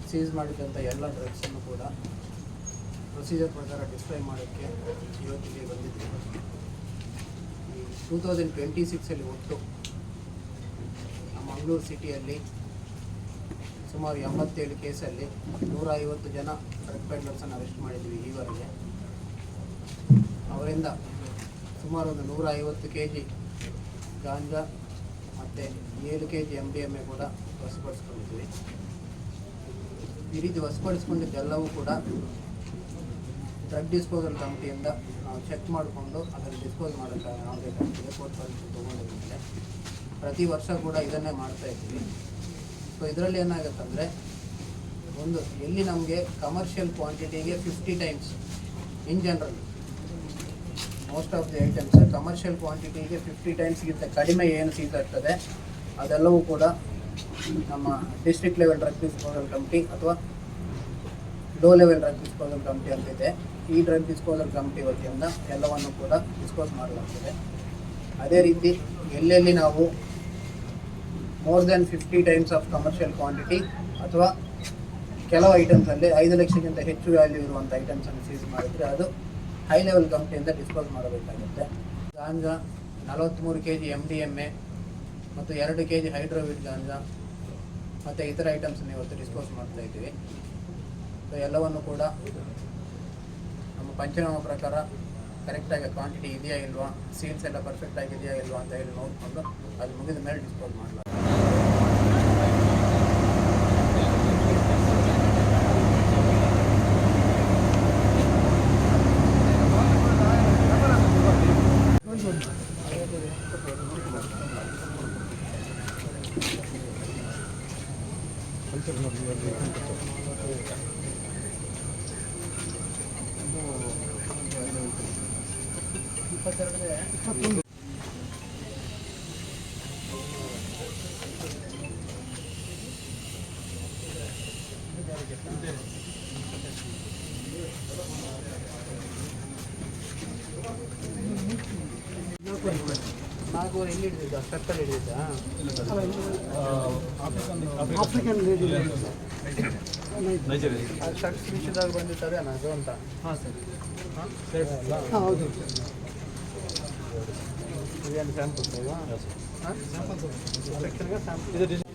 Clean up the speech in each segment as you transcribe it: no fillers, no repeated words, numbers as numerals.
Seize ಮಾಡಿದಂಥ ಎಲ್ಲ ಡ್ರಗ್ಸನ್ನು ಕೂಡ ಪ್ರೊಸೀಜರ್ ಪ್ರಕಾರ ಡಿಸ್ಟ್ರಾಯ್ ಮಾಡೋಕ್ಕೆ ಇವತ್ತಿಗೆ ಬಂದಿದ್ದೀವಿ. ಈ 2026 ಒಟ್ಟು ನಮ್ಮ ಮಂಗಳೂರು ಸಿಟಿಯಲ್ಲಿ ಸುಮಾರು 87 ಕೇಸಲ್ಲಿ 150 ಜನ ಡ್ರಗ್ ಪೆಡ್ಲರ್ಸನ್ನು ಅರೆಸ್ಟ್ ಮಾಡಿದ್ದೀವಿ ಈವರೆಗೆ. ಅವರಿಂದ ಸುಮಾರು ಒಂದು 150 kg ಗಾಂಜಾ ಮತ್ತು 7 kg MDMA ಕೂಡ ವಶಪಡಿಸ್ಕೊಂಡಿದ್ದೀವಿ. ಈ ರೀತಿ ವಶಪಡಿಸ್ಕೊಂಡಿದ್ದೆಲ್ಲವೂ ಕೂಡ ಡ್ರಗ್ ಡಿಸ್ಪೋಸಲ್ ಕಮಿಟಿಯಿಂದ ನಾವು ಚೆಕ್ ಮಾಡಿಕೊಂಡು ಅದನ್ನು ಡಿಸ್ಪೋಸ್ ಮಾಡೋಕ್ಕೆ ಯಾವುದೇ ಕಾರಣಕ್ಕೆ ಕೋರ್ಟ್ ಪರ್ಮಿಷನ್ ತೊಗೊಂಡಿದ್ಮೇಲೆ ಪ್ರತಿ ವರ್ಷ ಕೂಡ ಇದನ್ನೇ ಮಾಡ್ತಾಯಿದ್ದೀವಿ. ಸೊ ಇದರಲ್ಲಿ ಏನಾಗುತ್ತಂದರೆ, ಒಂದು ಎಲ್ಲಿ ನಮಗೆ ಕಮರ್ಷಿಯಲ್ ಕ್ವಾಂಟಿಟಿಗೆ 50 times in general most of the items commercial ಕ್ವಾಂಟಿಟಿಗೆ 50 timesಗಿಂತ ಕಡಿಮೆ ಏನು ಸೀಸ್ ಆಗ್ತದೆ ಅದೆಲ್ಲವೂ ಕೂಡ ನಮ್ಮ district level drug disposal committee ಅಥವಾ low level drug disposal committee ಅಂತಿದೆ. ಈ ಡ್ರಗ್ ಡಿಸ್ಪೋಸಲ್ ಕಮಿಟಿ ವತಿಯಿಂದ ಎಲ್ಲವನ್ನು ಕೂಡ ಡಿಸ್ಪೋಸ್ ಮಾಡಲಾಗ್ತದೆ. ಅದೇ ರೀತಿ ಎಲ್ಲೆಲ್ಲಿ ನಾವು more than 50 times of commercial quantity ಅಥವಾ ಕೆಲವು ಐಟಮ್ಸಲ್ಲಿ 5 ಲಕ್ಷಕ್ಕಿಂತ ಹೆಚ್ಚು ವ್ಯಾಲ್ಯೂ ಇರುವಂಥ ಐಟಮ್ಸನ್ನು ಸೀಸ್ ಮಾಡಿದರೆ ಅದು ಹೈ ಲೆವೆಲ್ ಕಂಪ್ನಿಯಿಂದ ಡಿಸ್ಪೋಸ್ ಮಾಡಬೇಕಾಗುತ್ತೆ. ಗಾಂಜಾ 43 kg MDMA ಮತ್ತು 2 kg ಹೈಡ್ರೋವಿಟ್ ಗಾಂಜಾ ಮತ್ತು ಇತರ ಐಟಮ್ಸನ್ನು ಇವತ್ತು ಡಿಸ್ಪೋಸ್ ಮಾಡ್ತಾ ಇದ್ದೀವಿ. ಸೊ ಎಲ್ಲವನ್ನು ಕೂಡ ನಮ್ಮ ಪಂಚನಾಮ ಪ್ರಕಾರ ಕರೆಕ್ಟಾಗಿ ಕ್ವಾಂಟಿಟಿ ಇದೆಯಾ ಇಲ್ವಾ, ಸೀಲ್ಸ್ ಎಲ್ಲ ಪರ್ಫೆಕ್ಟ್ ಆಗಿದೆಯಾ ಇಲ್ವಾ ಅಂತ ಹೇಳಿ ನೋಡಿಕೊಂಡು ಅದು ಮುಗಿದ ಮೇಲೆ ಡಿಸ್ಪೋಸ್ ಮಾಡಲಾಗುತ್ತೆ. ನಾಲ್ಕೂವರೆ ಎಲ್ಲಿ ಹಿಡಿದಿದ್ದ? ಸ್ಟಕ್ಕಲ್ಲಿ ಹಿಡಿದಿದ್ದ? ಆಫ್ರಿಕನ್ ಲೇಡಿ ಸ್ಟಕ್ ವಿಷಯದಾಗ ಬಂದಿದ್ದಾರೆ ಅದು ಅಂತ. ಹಾಂ ಸರ್, ಹೌದು. ಇದೇನು ಸ್ಯಾಂಪಲ್ಸ್ ಇಲ್ವಾ? ಹಾಂ, ಸೆಕ್ಷನ್ಗೆ ಸ್ಯಾಂಪಲ್ ಇದು.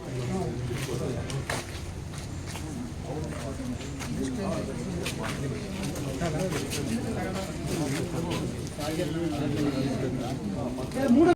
ಮೂಡ